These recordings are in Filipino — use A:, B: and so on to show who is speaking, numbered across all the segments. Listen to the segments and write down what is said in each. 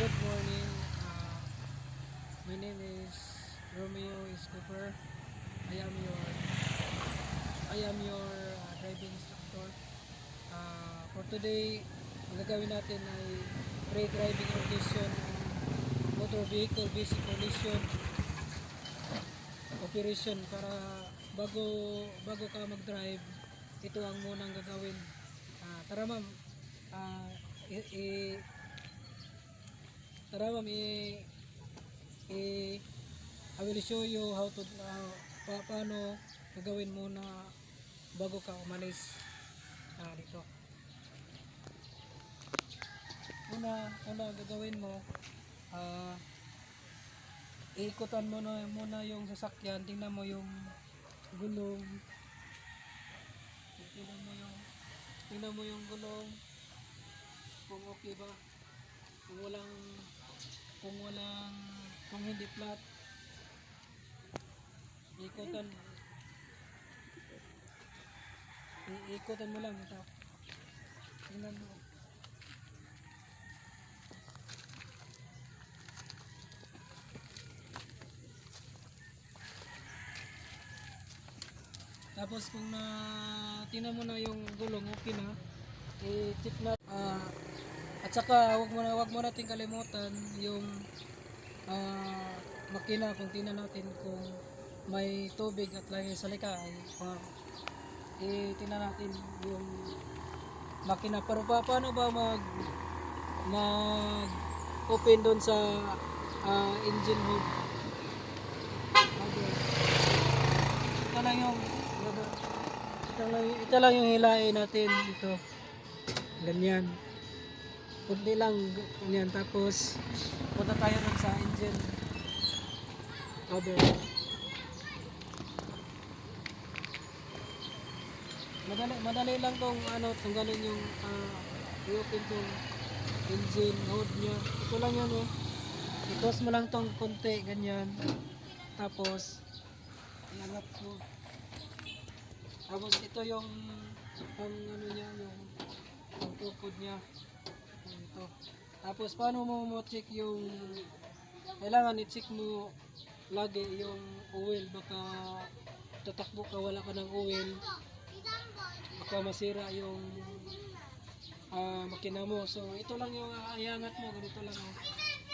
A: Good morning. My name is Romeo Escobar. I am your driving instructor. For today, ang gagawin natin ay pre-driving orientation ng motor vehicle basic collision operation para bago ka mag-drive, ito ang munang gagawin. Tara ma'am, ah, tara ma'am, I will show you how to paano gagawin muna bago ka umalis dito. Una gagawin mo, iikutan mo na muna yung sasakyan, tingnan mo yung gulong, tingnan mo yung gulong kung okay ba, kung hindi flat, iikutan mo lang ito, tingnan mo. Tapos kung tingnan mo na yung gulong okay na, i-check na, at saka wag mo natin kalimutan yung makina. Kung tingnan natin kung may tubig at lagi sa likay, tingnan natin yung makina. Pero paano ba mag open doon sa engine hood? Ito lang yung hilain natin ito. Ganyan. Kunti lang ganyan, tapos punta tayo dun sa engine cover. Madali lang tong tanggalin yung i-open tong engine hood nya. Ito lang yun i-close mo lang tong konti ganyan, tapos iangat mo. Tapos ito yung yung tukod niya. Ito. Tapos paano mo check yung, kailangan i-check mo lagi yung oil, baka tatakbo ka wala ka ng oil, baka masira yung makina mo. So ito lang yung iangat mo, ganito lang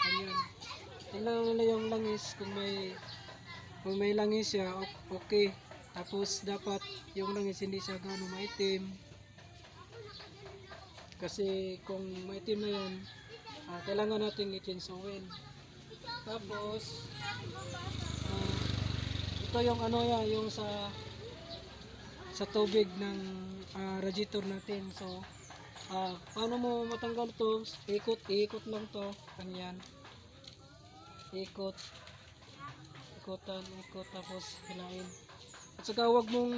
A: ganyan. Tingnan mo lang yung langis, kung may langis siya, okay. Tapos dapat yung langis hindi siya gano'ng maitim, kasi kung maitim na yan, kailangan natin i-change oil. Tapos ito yung yung sa tubig ng radiator natin. So paano mo matanggal to? Ikot lang to, ganyan, ikot, tapos hilain. At saka kung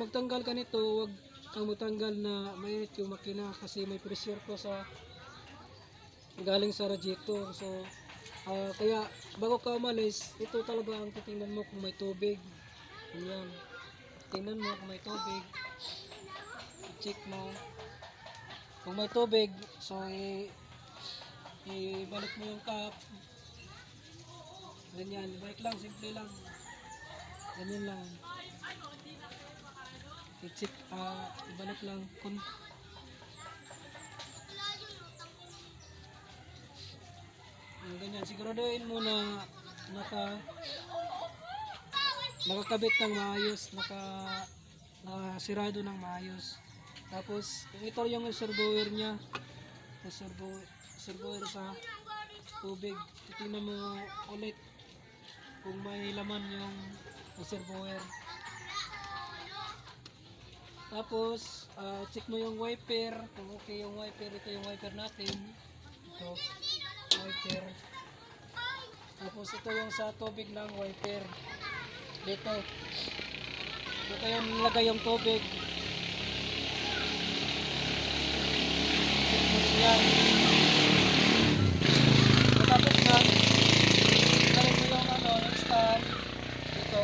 A: magtanggal ka nito, wag kang magtanggal na mainit yung makina, kasi may pressure ko sa galing sa radiator. So kaya bago ka umalis, ito talaga ang titingnan mo kung may tubig. Ayan, tingnan mo kung may tubig, i-check mo kung may tubig. So ibalik mo yung cap, ganyan, balik lang, simple lang, ganyan lang, i-check, ibalik lang ganyan. Siguraduhin mo na nakakabit ng maayos, nakasirado ng maayos. Tapos ito yung reservoir nya, reservoir sa tubig. Titingnan mo ulit kung may laman yung reservoir. Tapos check mo yung wiper, kung okay yung wiper. Ito yung wiper natin, ito wiper. Tapos ito yung sa tubig ng wiper, dito yung nilagay yung tubig. Yan. Tapos na balik mo yung stand dito,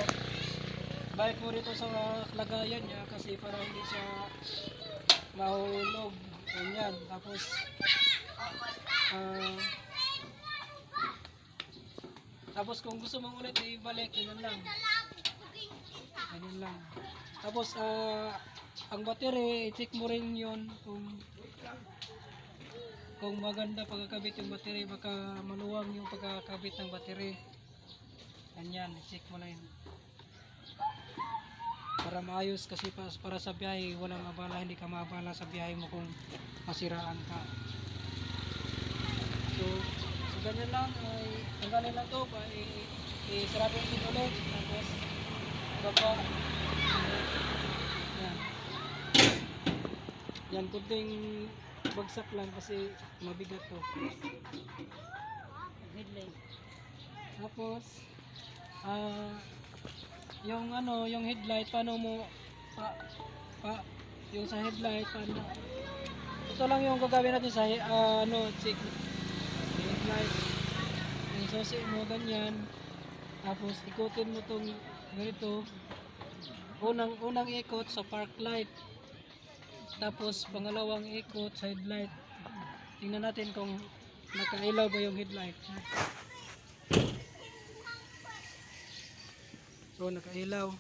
A: balik mo rito sa lagayan niya, kasi para hindi siya mahulog, ganyan. Tapos Tapos kung gusto mong ulit ibalik, ganyan lang. Ganyan lang. Tapos ang battery, i-check mo rin yun kung maganda pagkakabit yung battery, baka maluwang yung pagkakabit ng battery. Ganyan, i-check mo lang yun. Para maayos kasi para sa biyahe, walang abala, hindi ka maabala sa biyahe mo kung masiraan ka. So ganyan lang, ay tanggalin lang to, i-sarado din ulit, tapos baba. Yan. Yan, kunting bagsak lang kasi mabigat to. Headlight. Tapos, yung headlight, paano mo, yung sa headlight, paano, ito lang yung gagawin natin sa, check, headlight, yung susi mo, ganyan, tapos ikutin mo tong ganito, unang ikot sa park light, tapos pangalawang ikot sa headlight. Tingnan natin kung nakailaw ba yung headlight. So nakailaw.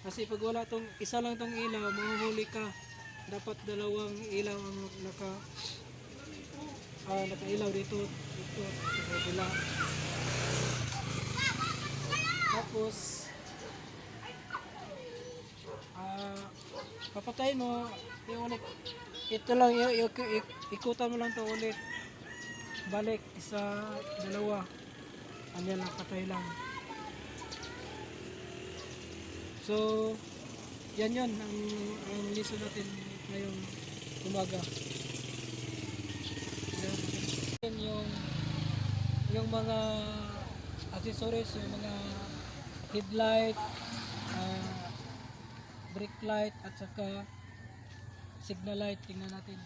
A: Kasi pag wala tong isa lang tong ilaw, mahuhuli ka. Dapat dalawang ilaw ang nakailaw dito sa kabila. Tapos papatayin mo yung ulit. Ito lang, ikutan mo lang to ulit. Balik, isa, dalawa. Yan lang, patay lang. So yan yun ang lesson natin ngayong umaga. Yung mga accessories, yung mga headlight, brake light at saka signal light, tingnan natin.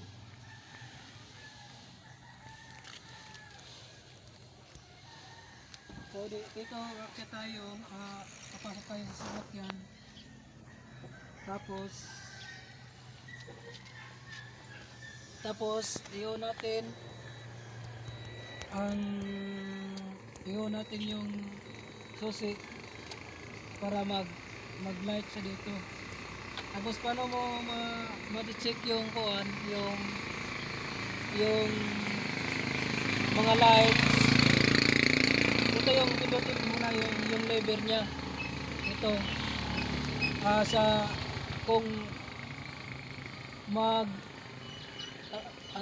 A: So dito akit tayo, papasok tayo sa sasakyan. Tapos iyon natin yung susi para mag-light sa dito. Tapos paano mo ma-check yung mga lights. Ito yung pindutin muna yung lever niya. Ito. Kung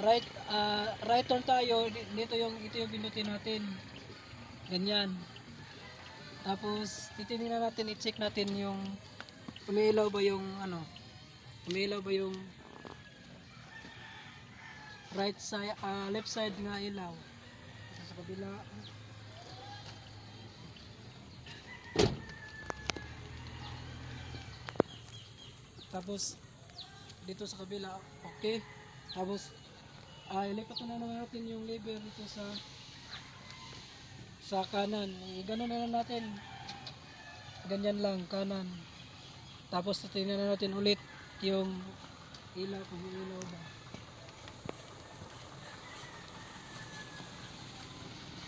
A: right turn tayo, ito yung pindutin natin. Ganyan. Tapos titingnan natin, i-check natin yung umiilaw ba yung right side, left side nga ilaw. Sa kabila. Tapos dito sa kabila, okay. Tapos ilipat na natin yung lever dito sa kanan. Ganun na lang natin. Ganyan lang, kanan. Tapos tingnan na natin ulit yung ilaw, kung may ilaw ba.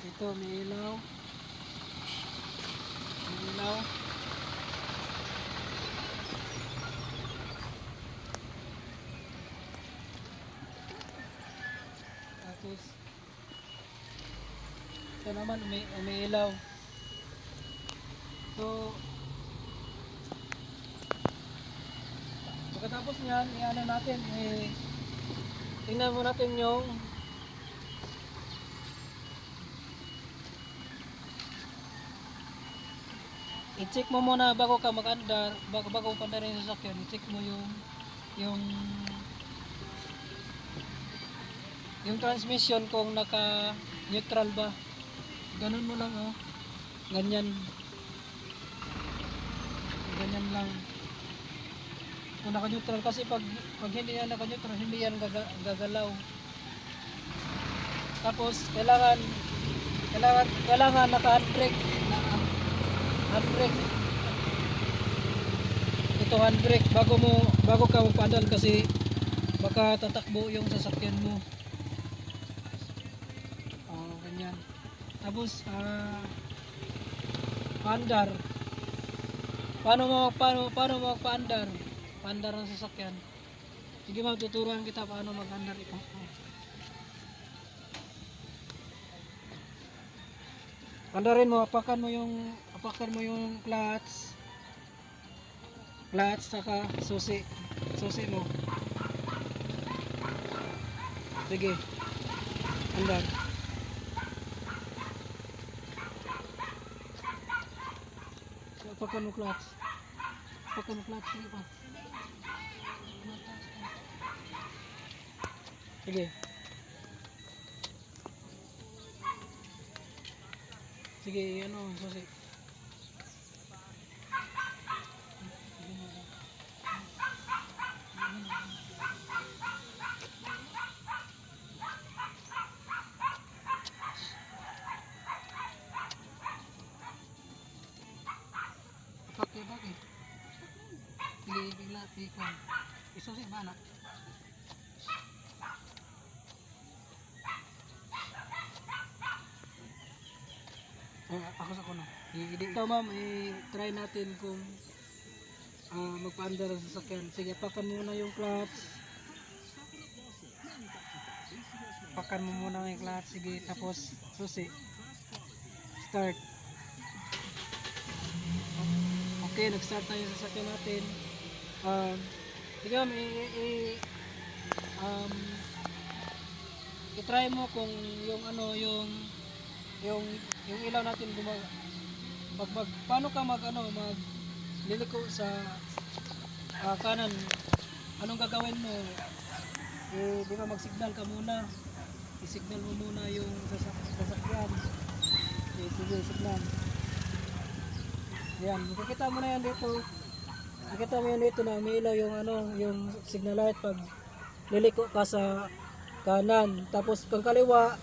A: Ito, may ilaw. Tapos ito naman, umiilaw. So pagkatapos niyan, i-ano natin, tingnan mo natin yung i-check mo muna bago ka mag-andar, bago ka na rin sa sasakyan, i-check mo yung transmission kung naka neutral ba. Ganun mo lang, ganyan lang kung naka neutral, kasi pag hindi yan naka neutral, hindi yan gagalaw. Tapos kailangan naka handbrake. Ito handbrake bago ka magpadal, kasi baka tatakbo yung sasakyan mo. Ganyan. Tapos paandar. Paano mo magpaandar? Paandar ng sasakyan. Sige ma'am, tuturuan kita paano mag-andar ito. Andarin mo, apakan mo yung clutch saka susi mo. Sige, andar. So, apakan mo clutch. Sige pa. Sige. Sige, ano, susi. Bakit? Sige, bigla, tikon. Isusi ba, anak? Ako sa kuno. Ito ma'am, i-try natin kung magpaandar sa sasakyan. Sige, pakan muna yung clutch. Pakan mo muna yung clutch. Sige, tapos susi. Start. Okay, nag-start tayo sa sasakyan natin. Sige ma'am, i-try mo kung yung ano, yung ilaw natin paano ka mag liliko sa kanan. Anong gagawin mo? Di ba mag-signal ka muna, i-signal mo muna yung sasakyan. Sige, signal. Ayan, makikita mo na yan dito. Makikita mo yan dito na may ilaw yung yung signal light pag liliko ka sa kanan. Tapos pag kaliwa,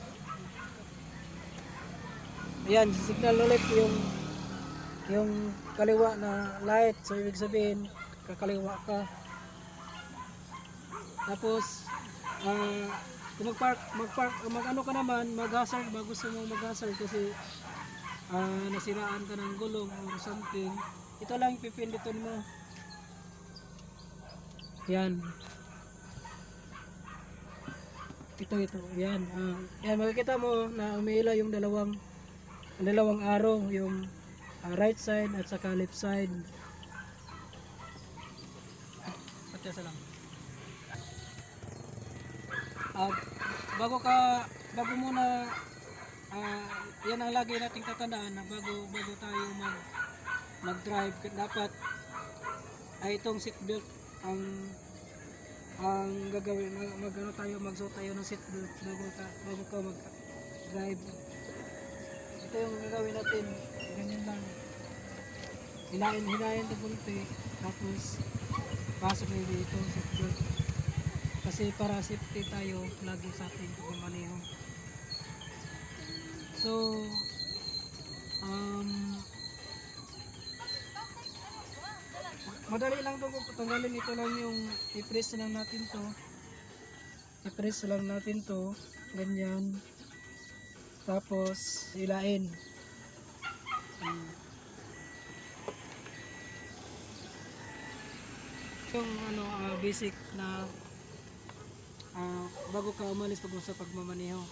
A: ayan, signal ulit yung kaliwa na light. So ibig sabihin kakaliwa ka. Tapos kung mag-ano ka naman, mag-hazard ba, gusto mo mag-hazard kasi nasiraan ka ng gulong or something, ito lang pipindutin mo. Yan. Ito. Yan. Yan, makikita mo na umiila yung dalawang arrow, yung right side at saka left side. Patya lang. Bago muna, yan ang lagi nating tatandaan na bago tayo mag-drive, dapat ay itong seatbelt ang gagawin. Magsuot tayo ng seatbelt bago ka mag-drive. Ito yung gagawin natin, ganyan lang, hinahin ng punti, tapos pasok na dito seatbelt, kasi para safety tayo lagi sa ating pagmamaneho. So madali lang to, tanggalin. Ito lang yung i-press lang natin to ganyan, tapos hilain. Yung basic na bago ka umalis pag sa pagmamaneho.